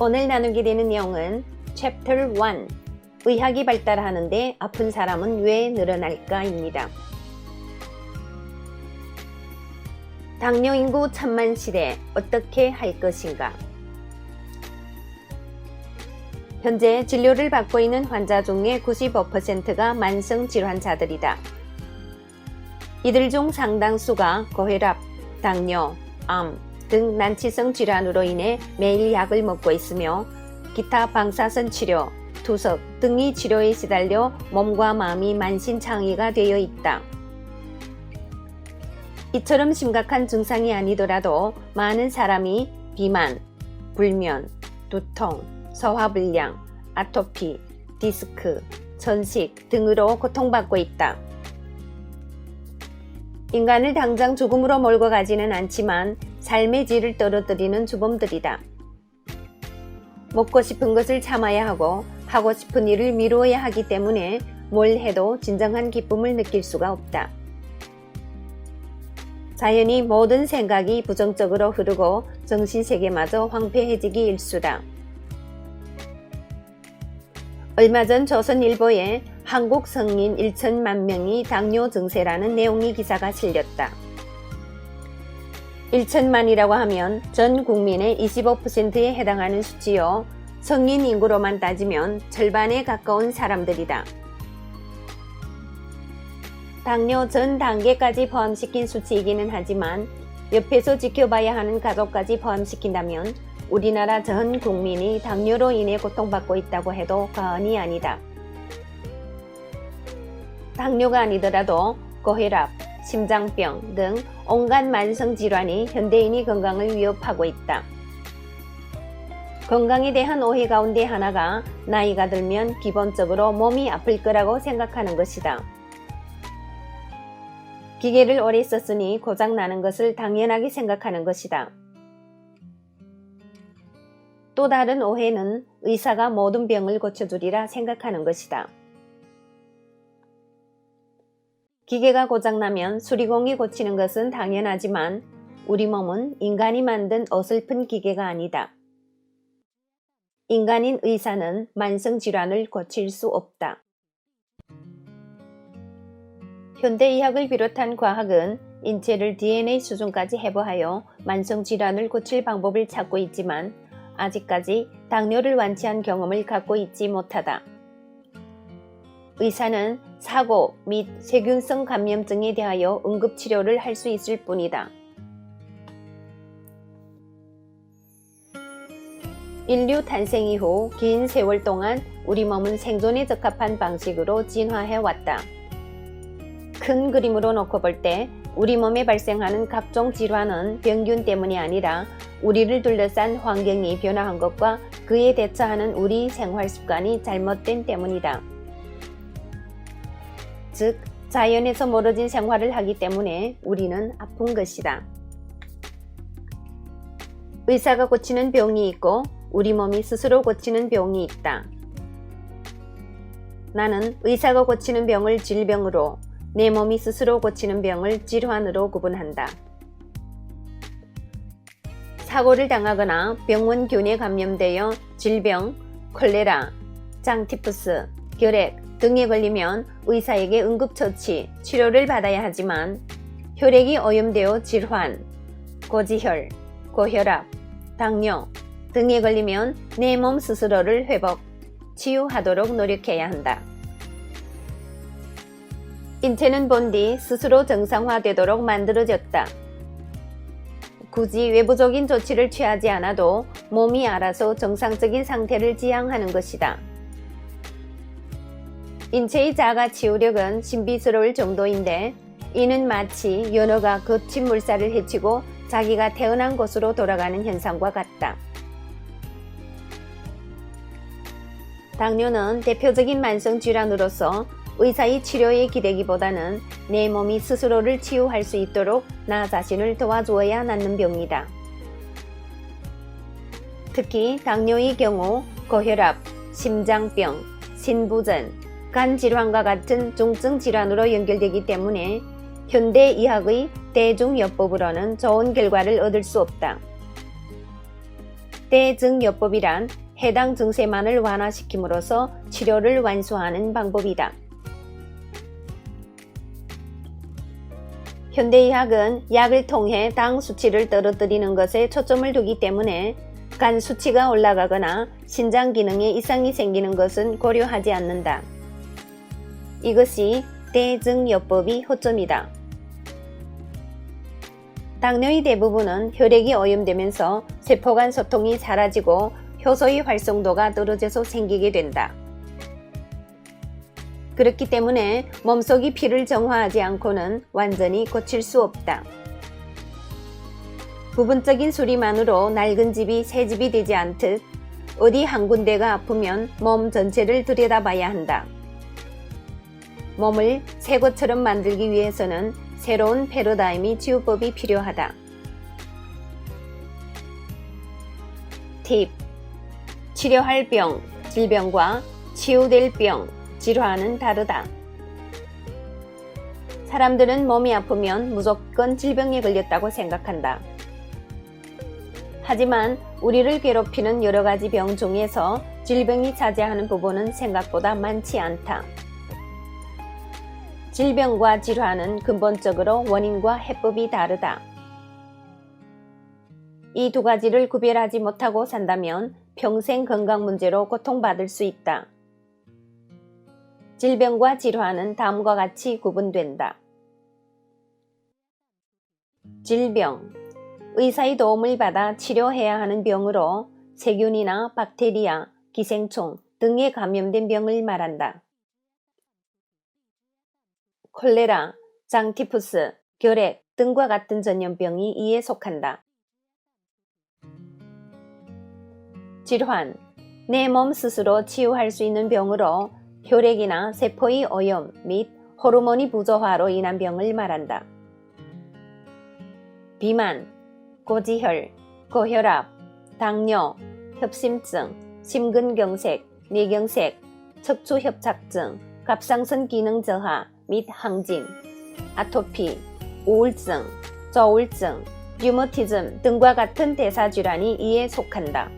오늘 나누게 되는 내용은 Chapter 1 의학이 발달하는데 아픈 사람은 왜 늘어날까입니다. 당뇨 인구 1000만 시대 어떻게 할 것인가? 현재 진료를 받고 있는 환자 중에 95%가 만성질환자들이다. 이들 중 상당수가 고혈압, 당뇨, 암 등 난치성 질환으로 인해 매일 약을 먹고 있으며 기타 방사선 치료, 투석 등의 치료에 시달려 몸과 마음이 만신창이가 되어 있다. 이처럼 심각한 증상이 아니더라도 많은 사람이 비만, 불면, 두통, 소화불량, 아토피, 디스크, 천식 등으로 고통받고 있다. 인간을 당장 죽음으로 몰고 가지는 않지만 삶의 질을 떨어뜨리는 주범들이다. 먹고 싶은 것을 참아야 하고 싶은 일을 미루어야 하기 때문에 뭘 해도 진정한 기쁨을 느낄 수가 없다. 자연히 모든 생각이 부정적으로 흐르고 정신세계마저 황폐해지기 일쑤다. 얼마 전 조선일보에 한국 성인 1천만 명이 당뇨 증세라는 내용의 기사가 실렸다. 1천만이라고 하면 전 국민의 25%에 해당하는 수치요. 성인 인구로만 따지면 절반에 가까운 사람들이다. 당뇨 전 단계까지 포함시킨 수치이기는 하지만 옆에서 지켜봐야 하는 가족까지 포함시킨다면 우리나라 전 국민이 당뇨로 인해 고통받고 있다고 해도 과언이 아니다. 당뇨가 아니더라도 고혈압, 심장병 등 온갖 만성질환이 현대인의 건강을 위협하고 있다. 건강에 대한 오해 가운데 하나가 나이가 들면 기본적으로 몸이 아플 거라고 생각하는 것이다. 기계를 오래 썼으니 고장나는 것을 당연하게 생각하는 것이다. 또 다른 오해는 의사가 모든 병을 고쳐주리라 생각하는 것이다. 기계가 고장나면 수리공이 고치는 것은 당연하지만 우리 몸은 인간이 만든 어설픈 기계가 아니다. 인간인 의사는 만성질환을 고칠 수 없다. 현대의학을 비롯한 과학은 인체를 DNA 수준까지 해부하여 만성질환을 고칠 방법을 찾고 있지만 아직까지 당뇨를 완치한 경험을 갖고 있지 못하다. 의사는 사고 및 세균성 감염증에 대하여 응급치료를 할 수 있을 뿐이다. 인류 탄생 이후 긴 세월 동안 우리 몸은 생존에 적합한 방식으로 진화해왔다. 큰 그림으로 놓고 볼 때 우리 몸에 발생하는 각종 질환은 병균 때문이 아니라 우리를 둘러싼 환경이 변화한 것과 그에 대처하는 우리 생활 습관이 잘못된 때문이다. 즉, 자연에서 멀어진 생활을 하기 때문에 우리는 아픈 것이다. 의사가 고치는 병이 있고 우리 몸이 스스로 고치는 병이 있다. 나는 의사가 고치는 병을 질병으로, 내 몸이 스스로 고치는 병을 질환으로 구분한다. 사고를 당하거나 병원균에 감염되어 질병, 콜레라, 장티푸스, 결핵 등에 걸리면 의사에게 응급처치, 치료를 받아야 하지만 혈액이 오염되어 질환, 고지혈, 고혈압, 당뇨 등에 걸리면 내 몸 스스로를 회복, 치유하도록 노력해야 한다. 인체는 본디 스스로 정상화되도록 만들어졌다. 굳이 외부적인 조치를 취하지 않아도 몸이 알아서 정상적인 상태를 지향하는 것이다. 인체의 자가 치유력은 신비스러울 정도인데 이는 마치 연어가 거친 물살을 헤치고 자기가 태어난 곳으로 돌아가는 현상과 같다. 당뇨는 대표적인 만성질환으로서 의사의 치료에 기대기보다는 내 몸이 스스로를 치유할 수 있도록 나 자신을 도와주어야 낫는 병이다. 특히 당뇨의 경우 고혈압, 심장병, 신부전, 간질환과 같은 중증 질환으로 연결되기 때문에 현대의학의 대중요법으로는 좋은 결과를 얻을 수 없다. 대증요법이란 해당 증세만을 완화시킴으로써 치료를 완수하는 방법이다. 현대의학은 약을 통해 당 수치를 떨어뜨리는 것에 초점을 두기 때문에 간 수치가 올라가거나 신장 기능에 이상이 생기는 것은 고려하지 않는다. 이것이 대증요법의 허점이다. 당뇨의 대부분은 혈액이 오염되면서 세포 간 소통이 사라지고 효소의 활성도가 떨어져서 생기게 된다. 그렇기 때문에 몸속의 피를 정화하지 않고는 완전히 고칠 수 없다. 부분적인 수리만으로 낡은 집이 새 집이 되지 않듯 어디 한 군데가 아프면 몸 전체를 들여다봐야 한다. 몸을 새 것처럼 만들기 위해서는 새로운 패러다임의 치유법이 필요하다. 팁. 치료할 병, 질병과 치유될 병, 질환은 다르다. 사람들은 몸이 아프면 무조건 질병에 걸렸다고 생각한다. 하지만 우리를 괴롭히는 여러 가지 병 중에서 질병이 차지하는 부분은 생각보다 많지 않다. 질병과 질환은 근본적으로 원인과 해법이 다르다. 이 두 가지를 구별하지 못하고 산다면 평생 건강 문제로 고통받을 수 있다. 질병과 질환은 다음과 같이 구분된다. 질병, 의사의 도움을 받아 치료해야 하는 병으로 세균이나 박테리아, 기생충 등에 감염된 병을 말한다. 콜레라, 장티푸스, 결핵 등과 같은 전염병이 이에 속한다. 질환, 내 몸 스스로 치유할 수 있는 병으로 혈액이나 세포의 오염 및 호르몬의 부조화로 인한 병을 말한다. 비만, 고지혈, 고혈압, 당뇨, 협심증, 심근경색, 뇌경색, 척추협착증, 갑상선 기능 저하 및 항진, 아토피, 우울증, 저울증, 류머티즘 등과 같은 대사질환이 이에 속한다.